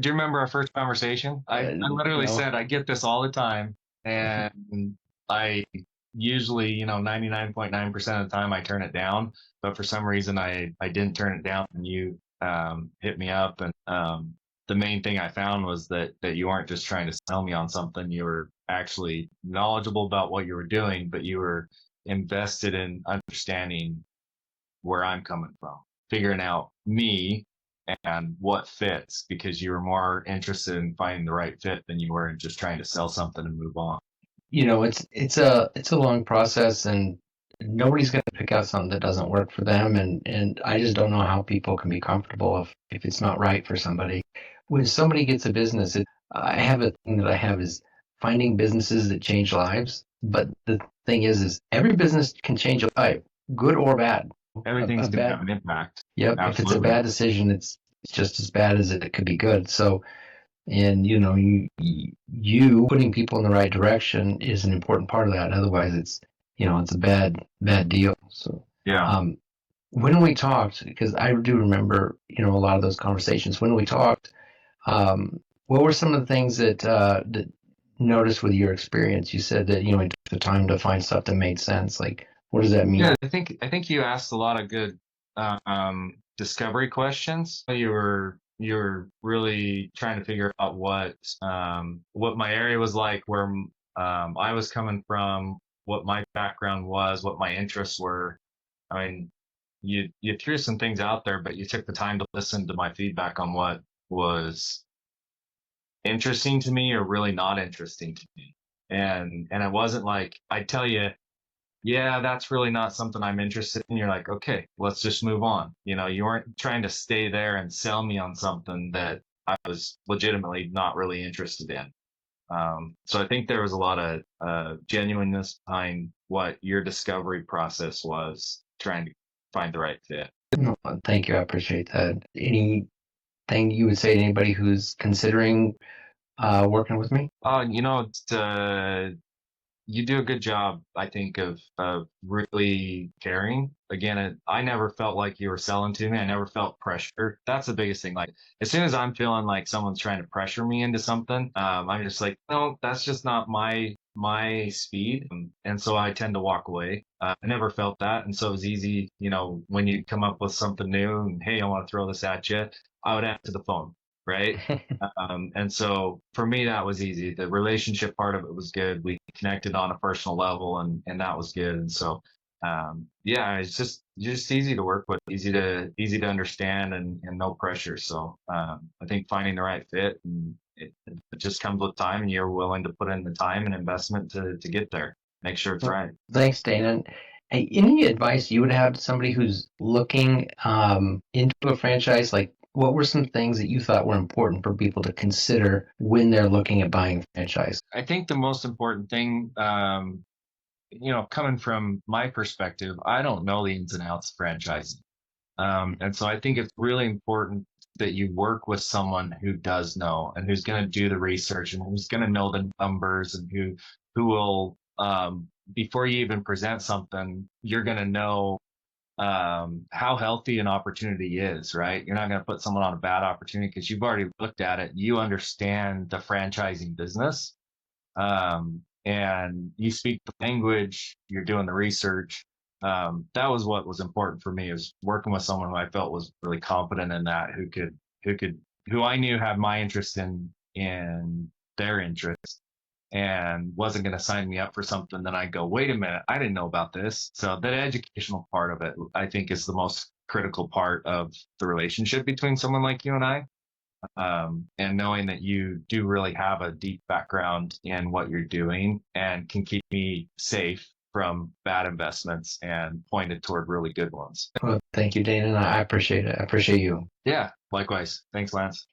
Do you remember our first conversation? I literally No. said I get this all the time, and I usually, 99.9% of the time I turn it down, but for some reason I didn't turn it down, and you hit me up, and the main thing I found was that you weren't just trying to sell me on something. You were actually knowledgeable about what you were doing, but you were invested in understanding where I'm coming from, figuring out me and what fits, because you were more interested in finding the right fit than you were in just trying to sell something and move on. It's a long process, and nobody's going to pick out something that doesn't work for them. And I just don't know how people can be comfortable if it's not right for somebody. When somebody gets a business, I have a thing that I have is finding businesses that change lives. But the thing is every business can change a life, good or bad. A Everything's going to have bad, an impact. yep. If it's a Absolutely. bad decision, it's just as bad as it could be good. So, and you putting people in the right direction is an important part of that. Otherwise, it's a bad deal. So, Yeah. um, when we talked, because I do remember, a lot of those conversations. When we talked, what were some of the things that noticed with your experience? You said that you took the time to find stuff that made sense. Like, what does that mean? Yeah, I think you asked a lot of good discovery questions. You were really trying to figure out what my area was like, where I was coming from, what my background was, what my interests were. I mean, you threw some things out there, but you took the time to listen to my feedback on what was interesting to me or really not interesting to me. And it wasn't like I tell you, yeah, that's really not something I'm interested in. You're like, okay, let's just move on. You weren't trying to stay there and sell me on something that I was legitimately not really interested in. So I think there was a lot of genuineness behind what your discovery process was, trying to find the right fit. No, thank you. I appreciate that. Anything you would say to anybody who's considering working with me? You do a good job, I think, of really caring. Again, I never felt like you were selling to me. I never felt pressure. That's the biggest thing. Like, as soon as I'm feeling like someone's trying to pressure me into something, I'm just like, no, that's just not my speed, and so I tend to walk away. I never felt that, and so it was easy. When you come up with something new, and hey, I want to throw this at you, I would answer the phone, right? And so for me, that was easy. The relationship part of it was good. We connected on a personal level, and that was good. And so, yeah, it's just easy to work with, easy to understand, and no pressure. So, I think finding the right fit, and it just comes with time, and you're willing to put in the time and investment to get there. Make sure it's Well, right. thanks, Dana. Hey, any advice you would have to somebody who's looking into a franchise? Like, what were some things that you thought were important for people to consider when they're looking at buying a franchise? I think the most important thing, coming from my perspective, I don't know the ins and outs of franchising. And so I think it's really important that you work with someone who does know, and who's going to do the research, and who's going to know the numbers, and who will, before you even present something, you're going to know how healthy an opportunity is, right? You're not going to put someone on a bad opportunity because you've already looked at it. You understand the franchising business, and you speak the language. You're doing the research. That was what was important for me, is working with someone who I felt was really competent in that, who I knew had my interest in their interest, and wasn't going to sign me up for something. Then I go, wait a minute, I didn't know about this. So that educational part of it, I think, is the most critical part of the relationship between someone like you and I. And knowing that you do really have a deep background in what you're doing, and can keep me safe from bad investments and pointed toward really good ones. Well, thank you, Dana. I appreciate it. I appreciate you. Yeah, likewise. Thanks, Lance.